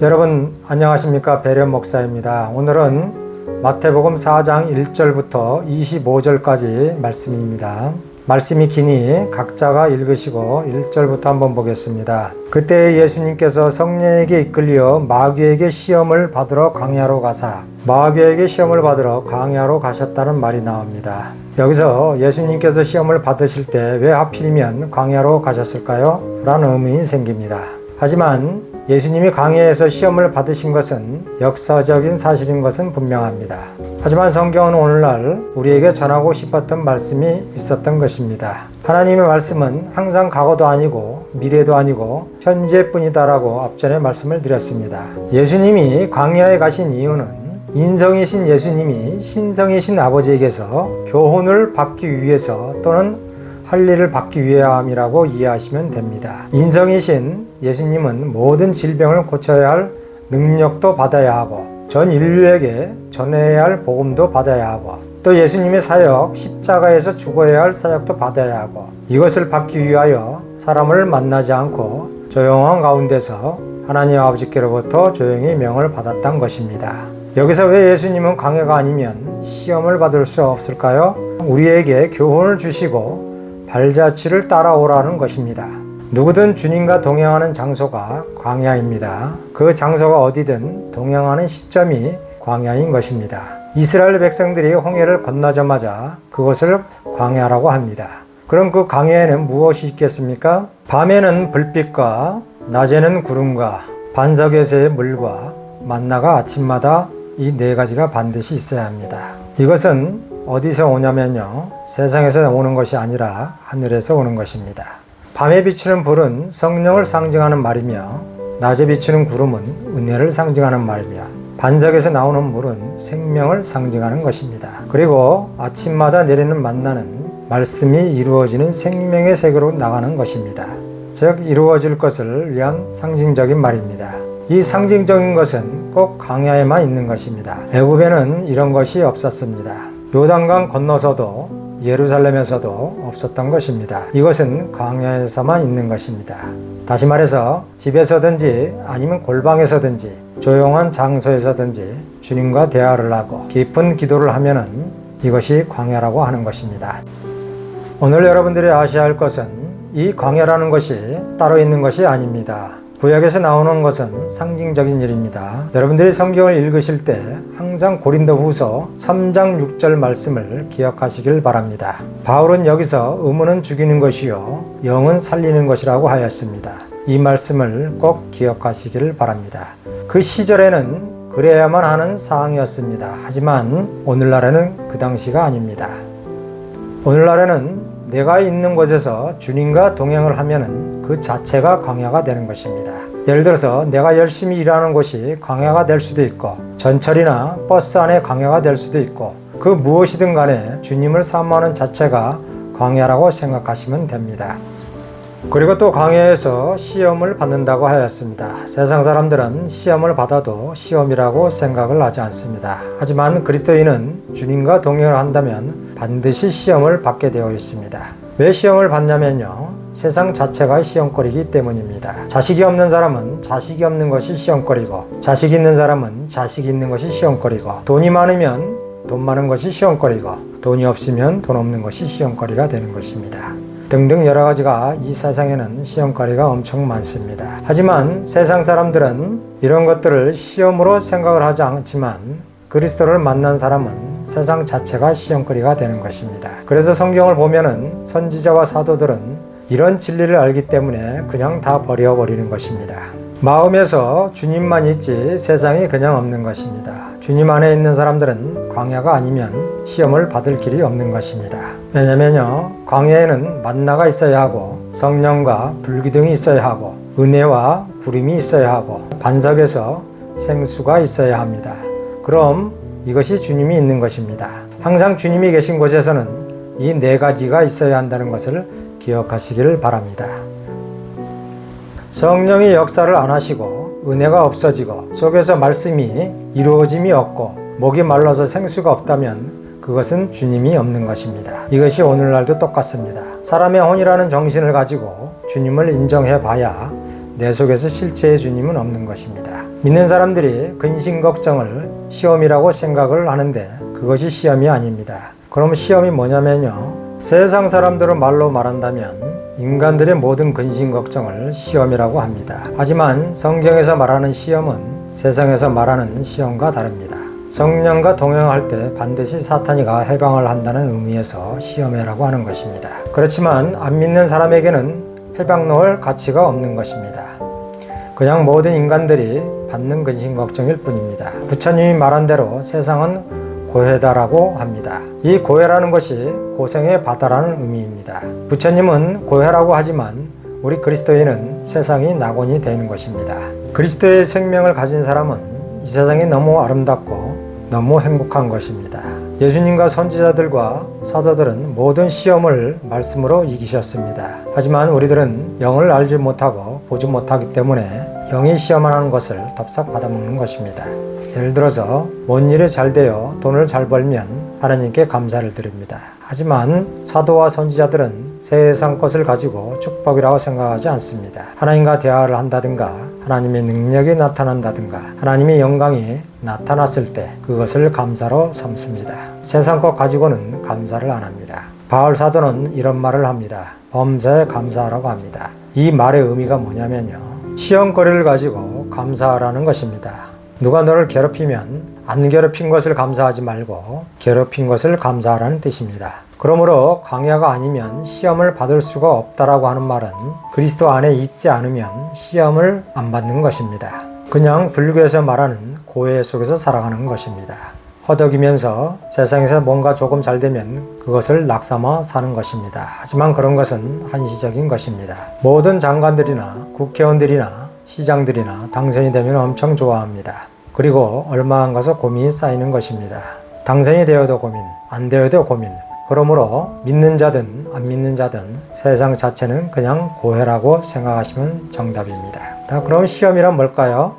여러분 안녕하십니까? 배련 목사입니다. 오늘은 마태복음 4장 1절부터 25절까지 말씀입니다. 말씀이 기니 각자가 읽으시고 1절부터 한번 보겠습니다. 그때 예수님께서 성령에게 이끌려 마귀에게 시험을 받으러 광야로 가사 마귀에게 시험을 받으러 광야로 가셨다는 말이 나옵니다. 여기서 예수님께서 시험을 받으실 때 왜 하필이면 광야로 가셨을까요? 라는 의문이 생깁니다. 하지만 예수님이 광야에서 시험을 받으신 것은 역사적인 사실인 것은 분명합니다. 하지만 성경은 오늘날 우리에게 전하고 싶었던 말씀이 있었던 것입니다. 하나님의 말씀은 항상 과거도 아니고 미래도 아니고 현재뿐이다라고 앞전에 말씀을 드렸습니다. 예수님이 광야에 가신 이유는 인성이신 예수님이 신성이신 아버지에게서 교훈을 받기 위해서 또는 할 일을 받기 위함이라고 이해하시면 됩니다. 인성이신 예수님은 모든 질병을 고쳐야 할 능력도 받아야 하고 전 인류에게 전해야 할 복음도 받아야 하고 또 예수님의 사역, 십자가에서 죽어야 할 사역도 받아야 하고 이것을 받기 위하여 사람을 만나지 않고 조용한 가운데서 하나님 아버지께로부터 조용히 명을 받았던 것입니다. 여기서 왜 예수님은 광야가 아니면 시험을 받을 수 없을까요? 우리에게 교훈을 주시고 발자취를 따라오라는 것입니다. 누구든 주님과 동행하는 장소가 광야입니다. 그 장소가 어디든 동행하는 시점이 광야인 것입니다. 이스라엘 백성들이 홍해를 건너자마자 그것을 광야라고 합니다. 그럼 그 광야에는 무엇이 있겠습니까? 밤에는 불빛과 낮에는 구름과 반석에서의 물과 만나가 아침마다 이 네 가지가 반드시 있어야 합니다. 이것은 어디서 오냐면요, 세상에서 오는 것이 아니라 하늘에서 오는 것입니다. 밤에 비추는 불은 성령을 상징하는 말이며 낮에 비추는 구름은 은혜를 상징하는 말이며 반석에서 나오는 물은 생명을 상징하는 것입니다. 그리고 아침마다 내리는 만나는 말씀이 이루어지는 생명의 세계로 나가는 것입니다. 즉 이루어질 것을 위한 상징적인 말입니다. 이 상징적인 것은 꼭 광야에만 있는 것입니다. 애굽에는 이런 것이 없었습니다. 요단강 건너서도 예루살렘에서도 없었던 것입니다. 이것은 광야에서만 있는 것입니다. 다시 말해서 집에서든지 아니면 골방에서든지 조용한 장소에서든지 주님과 대화를 하고 깊은 기도를 하면은 이것이 광야라고 하는 것입니다. 오늘 여러분들이 아셔야 할 것은 이 광야라는 것이 따로 있는 것이 아닙니다. 구약에서 나오는 것은 상징적인 일입니다. 여러분들이 성경을 읽으실 때 항상 고린도후서 3장 6절 말씀을 기억하시길 바랍니다. 바울은 여기서 의문은 죽이는 것이요 영은 살리는 것이라고 하였습니다. 이 말씀을 꼭 기억하시길 바랍니다. 그 시절에는 그래야만 하는 사항이었습니다. 하지만 오늘날에는 그 당시가 아닙니다. 오늘날에는 내가 있는 곳에서 주님과 동행을 하면은 그 자체가 광야가 되는 것입니다. 예를 들어서 내가 열심히 일하는 곳이 광야가 될 수도 있고 전철이나 버스 안에 광야가 될 수도 있고 그 무엇이든 간에 주님을 사모하는 자체가 광야라고 생각하시면 됩니다. 그리고 또 광야에서 시험을 받는다고 하였습니다. 세상 사람들은 시험을 받아도 시험이라고 생각을 하지 않습니다. 하지만 그리스도인은 주님과 동행을 한다면 반드시 시험을 받게 되어 있습니다. 왜 시험을 받냐면요, 세상 자체가 시험거리이기 때문입니다. 자식이 없는 사람은 자식이 없는 것이 시험거리고 자식이 있는 사람은 자식이 있는 것이 시험거리고 돈이 많으면 돈 많은 것이 시험거리고 돈이 없으면 돈 없는 것이 시험거리가 되는 것입니다. 등등 여러 가지가 이 세상에는 시험거리가 엄청 많습니다. 하지만 세상 사람들은 이런 것들을 시험으로 생각을 하지 않지만 그리스도를 만난 사람은 세상 자체가 시험거리가 되는 것입니다. 그래서 성경을 보면은 선지자와 사도들은 이런 진리를 알기 때문에 그냥 다 버려버리는 것입니다. 마음에서 주님만 있지 세상이 그냥 없는 것입니다. 주님 안에 있는 사람들은 광야가 아니면 시험을 받을 길이 없는 것입니다. 왜냐면요, 광야에는 만나가 있어야 하고 성령과 불기둥이 있어야 하고 은혜와 구름이 있어야 하고 반석에서 생수가 있어야 합니다. 그럼 이것이 주님이 있는 것입니다. 항상 주님이 계신 곳에서는 이 네 가지가 있어야 한다는 것을 기억하시기를 바랍니다. 성령이 역사를 안 하시고 은혜가 없어지고 속에서 말씀이 이루어짐이 없고 목이 말라서 생수가 없다면 그것은 주님이 없는 것입니다. 이것이 오늘날도 똑같습니다. 사람의 혼이라는 정신을 가지고 주님을 인정해 봐야 내 속에서 실체의 주님은 없는 것입니다. 믿는 사람들이 근심 걱정을 시험이라고 생각을 하는데 그것이 시험이 아닙니다. 그럼 시험이 뭐냐면요, 세상 사람들은 말로 말한다면 인간들의 모든 근심 걱정을 시험이라고 합니다. 하지만 성경에서 말하는 시험은 세상에서 말하는 시험과 다릅니다. 성령과 동행할 때 반드시 사탄이가 해방을 한다는 의미에서 시험이라고 하는 것입니다. 그렇지만 안 믿는 사람에게는 해방 놓을 가치가 없는 것입니다. 그냥 모든 인간들이 받는 근심 걱정일 뿐입니다. 부처님이 말한 대로 세상은 고해다라고 합니다. 이 고해라는 것이 고생의 바다라는 의미입니다. 부처님은 고해라고 하지만 우리 그리스도인은 세상이 낙원이 되는 것입니다. 그리스도의 생명을 가진 사람은 이 세상이 너무 아름답고 너무 행복한 것입니다. 예수님과 선지자들과 사도들은 모든 시험을 말씀으로 이기셨습니다. 하지만 우리들은 영을 알지 못하고 보지 못하기 때문에 영이 시험하는 것을 덥석 받아먹는 것입니다. 예를 들어서 뭔 일이 잘 되어 돈을 잘 벌면 하나님께 감사를 드립니다. 하지만 사도와 선지자들은 세상 것을 가지고 축복이라고 생각하지 않습니다. 하나님과 대화를 한다든가 하나님의 능력이 나타난다든가 하나님의 영광이 나타났을 때 그것을 감사로 삼습니다. 세상 것 가지고는 감사를 안 합니다. 바울 사도는 이런 말을 합니다. 범사에 감사하라고 합니다. 이 말의 의미가 뭐냐면요, 시험거리를 가지고 감사하라는 것입니다. 누가 너를 괴롭히면 안 괴롭힌 것을 감사하지 말고 괴롭힌 것을 감사하라는 뜻입니다. 그러므로 광야가 아니면 시험을 받을 수가 없다라고 하는 말은 그리스도 안에 있지 않으면 시험을 안 받는 것입니다. 그냥 불교에서 말하는 고해 속에서 살아가는 것입니다. 허덕이면서 세상에서 뭔가 조금 잘 되면 그것을 낙삼아 사는 것입니다. 하지만 그런 것은 한시적인 것입니다. 모든 장관들이나 국회의원들이나 시장들이나 당선이 되면 엄청 좋아합니다. 그리고 얼마 안 가서 고민이 쌓이는 것입니다. 당선이 되어도 고민, 안 되어도 고민. 그러므로 믿는 자든 안 믿는 자든 세상 자체는 그냥 고해라고 생각하시면 정답입니다. 그럼 시험이란 뭘까요?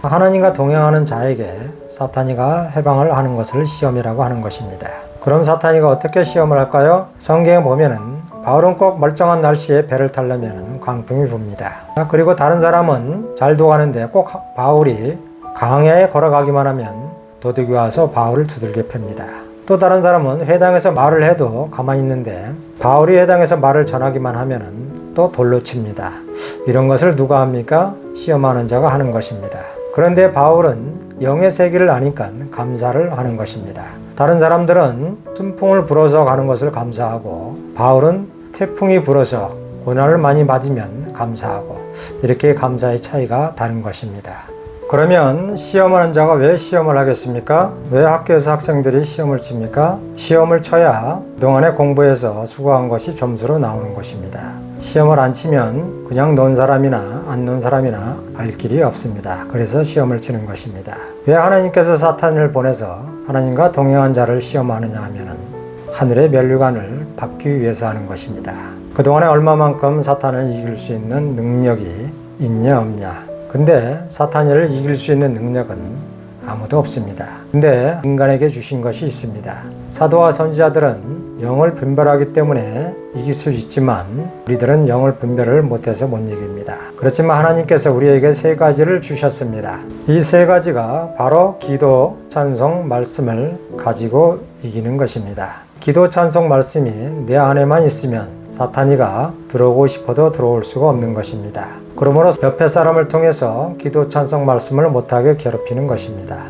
하나님과 동행하는 자에게 사탄이가 해방을 하는 것을 시험이라고 하는 것입니다. 그럼 사탄이가 어떻게 시험을 할까요? 성경에 보면은 바울은 꼭 멀쩡한 날씨에 배를 타려면 광풍이 붑니다. 그리고 다른 사람은 잘도 가는데 꼭 바울이 강야에 걸어가기만 하면 도둑이 와서 바울을 두들겨 팹니다. 또 다른 사람은 회당에서 말을 해도 가만히 있는데 바울이 회당에서 말을 전하기만 하면은 또 돌로 칩니다. 이런 것을 누가 합니까? 시험하는 자가 하는 것입니다. 그런데 바울은 영의 세계를 아니까 감사를 하는 것입니다. 다른 사람들은 순풍을 불어서 가는 것을 감사하고 바울은 태풍이 불어서 고난을 많이 받으면 감사하고 이렇게 감사의 차이가 다른 것입니다. 그러면 시험하는 자가 왜 시험을 하겠습니까? 왜 학교에서 학생들이 시험을 칩니까? 시험을 쳐야 그동안에 공부해서 수고한 것이 점수로 나오는 것입니다. 시험을 안 치면 그냥 논 사람이나 안 논 사람이나 알 길이 없습니다. 그래서 시험을 치는 것입니다. 왜 하나님께서 사탄을 보내서 하나님과 동행한 자를 시험하느냐 하면은 하늘의 면류관을 받기 위해서 하는 것입니다. 그동안에 얼마만큼 사탄을 이길 수 있는 능력이 있냐 없냐. 근데 사탄을 이길 수 있는 능력은 아무도 없습니다. 근데 인간에게 주신 것이 있습니다. 사도와 선지자들은 영을 분별하기 때문에 이길 수 있지만 우리들은 영을 분별을 못해서 못 이깁니다. 그렇지만 하나님께서 우리에게 세 가지를 주셨습니다. 이 세 가지가 바로 기도, 찬송, 말씀을 가지고 이기는 것입니다. 기도, 찬송, 말씀이 내 안에만 있으면 사탄이가 들어오고 싶어도 들어올 수가 없는 것입니다. 그러므로 옆에 사람을 통해서 기도, 찬송, 말씀을 못하게 괴롭히는 것입니다.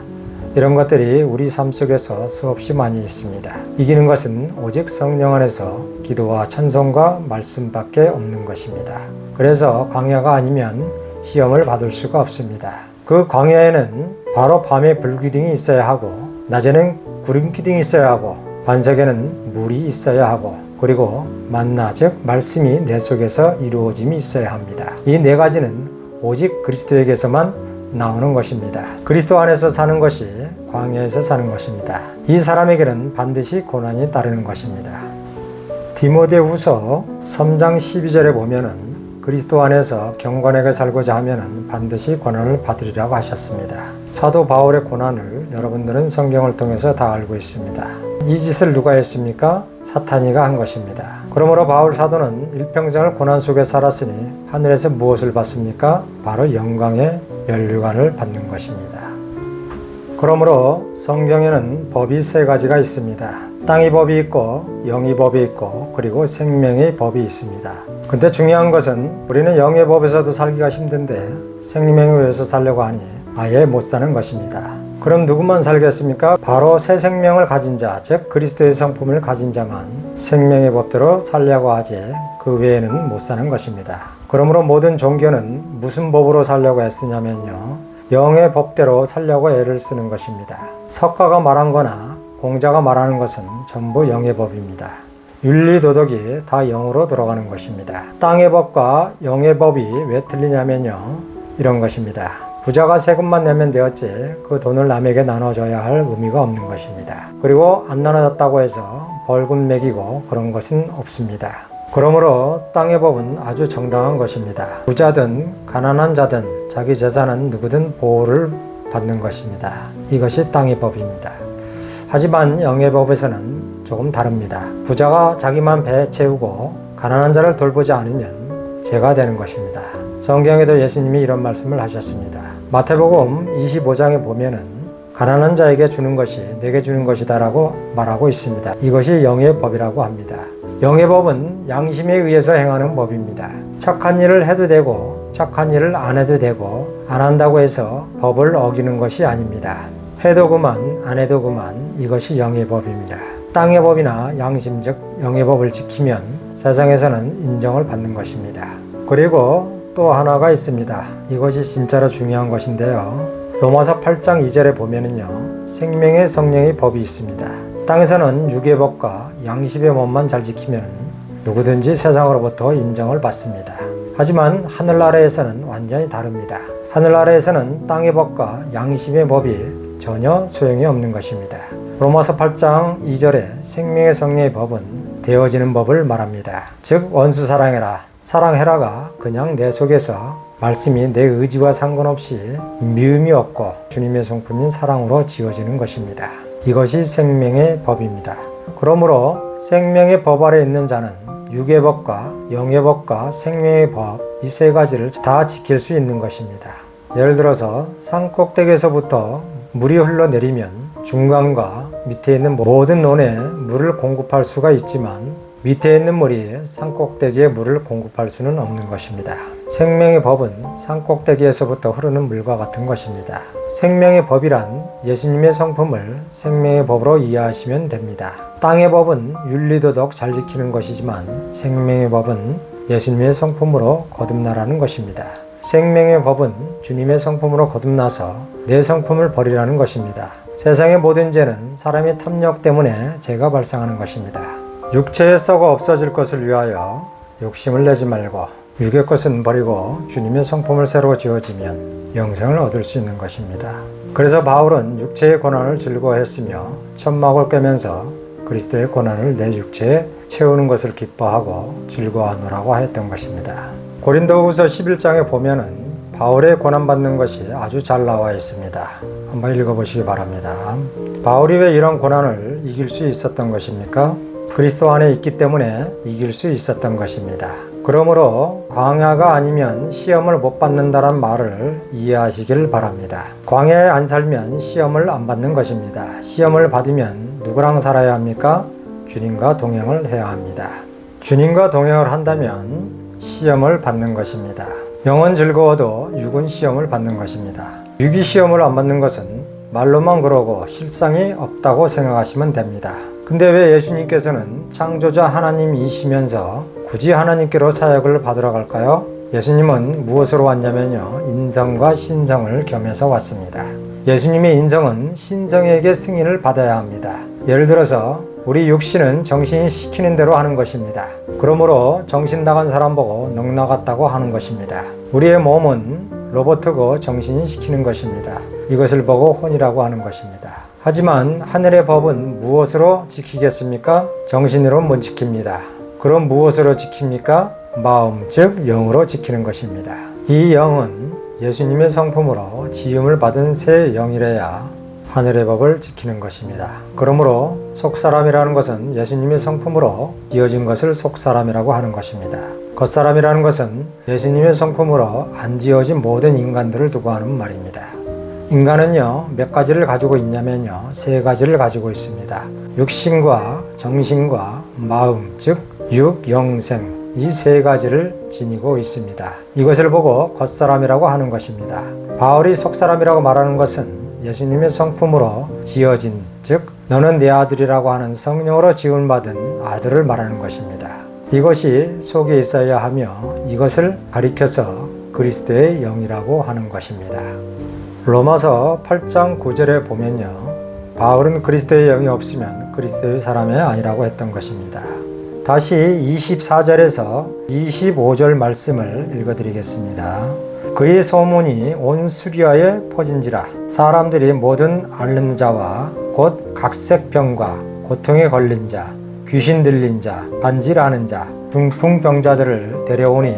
이런 것들이 우리 삶 속에서 수없이 많이 있습니다. 이기는 것은 오직 성령 안에서 기도와 찬송과 말씀밖에 없는 것입니다. 그래서 광야가 아니면 시험을 받을 수가 없습니다. 그 광야에는 바로 밤에 불기둥이 있어야 하고 낮에는 구름 기둥이 있어야 하고 반석에는 물이 있어야 하고 그리고 만나 즉 말씀이 내 속에서 이루어짐이 있어야 합니다. 이 네 가지는 오직 그리스도에게서만 나오는 것입니다. 그리스도 안에서 사는 것이 광야에서 사는 것입니다. 이 사람에게는 반드시 고난이 따르는 것입니다. 디모데후서 3장 12절에 보면은 그리스도 안에서 경건하게 살고자 하면은 반드시 고난을 받으리라고 하셨습니다. 사도 바울의 고난을 여러분들은 성경을 통해서 다 알고 있습니다. 이 짓을 누가 했습니까? 사탄이가 한 것입니다. 그러므로 바울 사도는 일평생을 고난 속에 살았으니 하늘에서 무엇을 받습니까? 바로 영광의 면류관을 받는 것입니다. 그러므로 성경에는 법이 세 가지가 있습니다. 땅의 법이 있고 영의 법이 있고 그리고 생명의 법이 있습니다. 근데 중요한 것은 우리는 영의 법에서도 살기가 힘든데 생명에 의해서 살려고 하니 아예 못 사는 것입니다. 그럼 누구만 살겠습니까? 바로 새 생명을 가진 자, 즉 그리스도의 성품을 가진 자만 생명의 법대로 살려고 하지 그 외에는 못 사는 것입니다. 그러므로 모든 종교는 무슨 법으로 살려고 애쓰냐면요, 영의 법대로 살려고 애를 쓰는 것입니다. 석가가 말한 거나 공자가 말하는 것은 전부 영의 법입니다. 윤리 도덕이 다 영으로 돌아가는 것입니다. 땅의 법과 영의 법이 왜 틀리냐면요, 이런 것입니다. 부자가 세금만 내면 되었지 그 돈을 남에게 나눠줘야 할 의미가 없는 것입니다. 그리고 안 나눠졌다고 해서 벌금 매기고 그런 것은 없습니다. 그러므로 땅의 법은 아주 정당한 것입니다. 부자든 가난한 자든 자기 재산은 누구든 보호를 받는 것입니다. 이것이 땅의 법입니다. 하지만 영의 법에서는 조금 다릅니다. 부자가 자기만 배 채우고 가난한 자를 돌보지 않으면 죄가 되는 것입니다. 성경에도 예수님이 이런 말씀을 하셨습니다. 마태복음 25장에 보면은 가난한 자에게 주는 것이 내게 주는 것이다 라고 말하고 있습니다. 이것이 영의 법이라고 합니다. 영의 법은 양심에 의해서 행하는 법입니다. 착한 일을 해도 되고 착한 일을 안 해도 되고 안 한다고 해서 법을 어기는 것이 아닙니다. 해도 그만 안 해도 그만, 이것이 영의 법입니다. 땅의 법이나 양심 즉 영의 법을 지키면 세상에서는 인정을 받는 것입니다. 그리고 또 하나가 있습니다. 이것이 진짜로 중요한 것인데요, 로마서 8장 2절에 보면은요, 생명의 성령의 법이 있습니다. 땅에서는 육의 법과 양심의 법만 잘 지키면 누구든지 세상으로부터 인정을 받습니다. 하지만 하늘나라에서는 완전히 다릅니다. 하늘나라에서는 땅의 법과 양심의 법이 전혀 소용이 없는 것입니다. 로마서 8장 2절에 생명의 성령의 법은 되어지는 법을 말합니다. 즉 원수 사랑해라, 사랑해라가 그냥 내 속에서 말씀이 내 의지와 상관없이 미움이 없고 주님의 성품인 사랑으로 지어지는 것입니다. 이것이 생명의 법입니다. 그러므로 생명의 법 아래 있는 자는 육의 법과 영의 법과 생명의 법, 이 세 가지를 다 지킬 수 있는 것입니다. 예를 들어서 산 꼭대기에서부터 물이 흘러내리면 중간과 밑에 있는 모든 논에 물을 공급할 수가 있지만 밑에 있는 물이 산 꼭대기에 물을 공급할 수는 없는 것입니다. 생명의 법은 산 꼭대기에서부터 흐르는 물과 같은 것입니다. 생명의 법이란 예수님의 성품을 생명의 법으로 이해하시면 됩니다. 땅의 법은 윤리도덕 잘 지키는 것이지만 생명의 법은 예수님의 성품으로 거듭나라는 것입니다. 생명의 법은 주님의 성품으로 거듭나서 내 성품을 버리라는 것입니다. 세상의 모든 죄는 사람의 탐욕 때문에 죄가 발생하는 것입니다. 육체의 썩어 없어질 것을 위하여 욕심을 내지 말고 육의 것은 버리고 주님의 성품을 새로 지어지면 영생을 얻을 수 있는 것입니다. 그래서 바울은 육체의 고난을 즐거워했으며 천막을 꿰면서 그리스도의 고난을 내 육체에 채우는 것을 기뻐하고 즐거워하노라고 하였던 것입니다. 고린도후서 11장에 보면은 바울의 고난받는 것이 아주 잘 나와 있습니다. 한번 읽어보시기 바랍니다. 바울이 왜 이런 고난을 이길 수 있었던 것입니까? 그리스도 안에 있기 때문에 이길 수 있었던 것입니다. 그러므로 광야가 아니면 시험을 못 받는다는 말을 이해하시길 바랍니다. 광야에 안 살면 시험을 안 받는 것입니다. 시험을 받으면 누구랑 살아야 합니까? 주님과 동행을 해야 합니다. 주님과 동행을 한다면 시험을 받는 것입니다. 영은 즐거워도 육은 시험을 받는 것입니다. 육이 시험을 안 받는 것은 말로만 그러고 실상이 없다고 생각하시면 됩니다. 근데 왜 예수님께서는 창조자 하나님이시면서 굳이 하나님께로 사역을 받으러 갈까요? 예수님은 무엇으로 왔냐면요, 인성과 신성을 겸해서 왔습니다. 예수님의 인성은 신성에게 승인을 받아야 합니다. 예를 들어서 우리 육신은 정신이 시키는 대로 하는 것입니다. 그러므로 정신 나간 사람 보고 넋 나갔다고 하는 것입니다. 우리의 몸은 로봇이고 정신이 시키는 것입니다. 이것을 보고 혼이라고 하는 것입니다. 하지만 하늘의 법은 무엇으로 지키겠습니까? 정신으로 못 지킵니다. 그럼 무엇으로 지킵니까? 마음, 즉 영으로 지키는 것입니다. 이 영은 예수님의 성품으로 지음을 받은 새 영이래야 하늘의 법을 지키는 것입니다. 그러므로 속사람이라는 것은 예수님의 성품으로 지어진 것을 속사람이라고 하는 것입니다. 겉사람이라는 것은 예수님의 성품으로 안 지어진 모든 인간들을 두고 하는 말입니다. 인간은요, 몇 가지를 가지고 있냐면요, 세 가지를 가지고 있습니다. 육신과 정신과 마음, 즉 육, 영생, 이 세 가지를 지니고 있습니다. 이것을 보고 겉사람이라고 하는 것입니다. 바울이 속사람이라고 말하는 것은 예수님의 성품으로 지어진, 즉 너는 내 아들이라고 하는 성령으로 지음받은 아들을 말하는 것입니다. 이것이 속에 있어야 하며 이것을 가리켜서 그리스도의 영이라고 하는 것입니다. 로마서 8장 9절에 보면요, 바울은 그리스도의 영이 없으면 그리스도의 사람이 아니라고 했던 것입니다. 다시 24절에서 25절 말씀을 읽어드리겠습니다. 그의 소문이 온 수리아에 퍼진지라 사람들이 모든 앓는 자와 곧 각색병과 고통에 걸린 자, 귀신 들린 자, 간질하는 자, 중풍병자들을 데려오니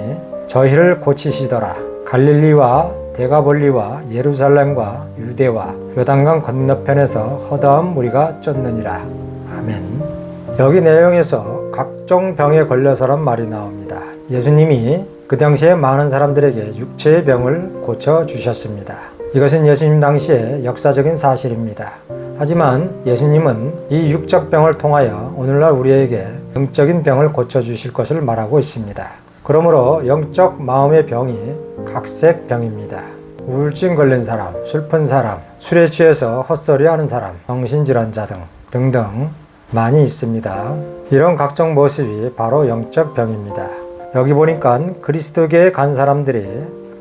저희를 고치시더라. 갈릴리와 데가볼리와 예루살렘과 유대와 요단강 건너편에서 허다한 무리가 쫓느니라. 아멘. 여기 내용에서 각종 병에 걸려서란 말이 나옵니다. 예수님이 그 당시에 많은 사람들에게 육체의 병을 고쳐주셨습니다. 이것은 예수님 당시의 역사적인 사실입니다. 하지만 예수님은 이 육적 병을 통하여 오늘날 우리에게 영적인 병을 고쳐주실 것을 말하고 있습니다. 그러므로 영적 마음의 병이 각색병입니다. 우울증 걸린 사람, 슬픈 사람, 술에 취해서 헛소리하는 사람, 정신질환자 등등 많이 있습니다. 이런 각종 모습이 바로 영적 병입니다. 여기 보니까 그리스도교에 간 사람들이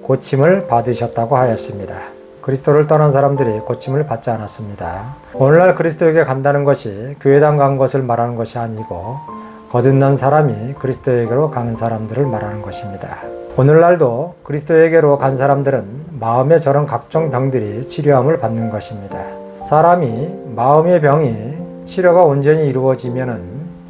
고침을 받으셨다고 하였습니다. 그리스도를 떠난 사람들이 고침을 받지 않았습니다. 오늘날 그리스도에게 간다는 것이 교회당 간 것을 말하는 것이 아니고 거듭난 사람이 그리스도에게로 가는 사람들을 말하는 것입니다. 오늘날도 그리스도에게로 간 사람들은 마음의 저런 각종 병들이 치료함을 받는 것입니다. 사람이 마음의 병이 치료가 온전히 이루어지면은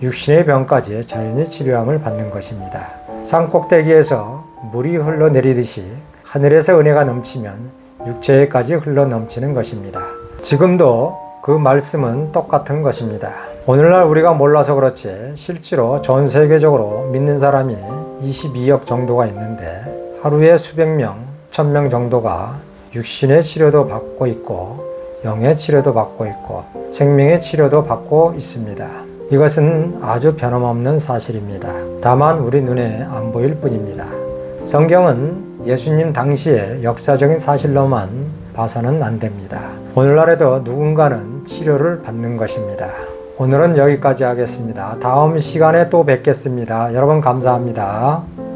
육신의 병까지 자연히 치료함을 받는 것입니다. 산 꼭대기에서 물이 흘러내리듯이 하늘에서 은혜가 넘치면 육체에까지 흘러넘치는 것입니다. 지금도 그 말씀은 똑같은 것입니다. 오늘날 우리가 몰라서 그렇지 실제로 전 세계적으로 믿는 사람이 22억 정도가 있는데 하루에 수백 명, 1000명 정도가 육신의 치료도 받고 있고 영의 치료도 받고 있고 생명의 치료도 받고 있습니다. 이것은 아주 변함없는 사실입니다. 다만 우리 눈에 안 보일 뿐입니다. 성경은 예수님 당시의 역사적인 사실로만 봐서는 안 됩니다. 오늘날에도 누군가는 치료를 받는 것입니다. 오늘은 여기까지 하겠습니다. 다음 시간에 또 뵙겠습니다. 여러분 감사합니다.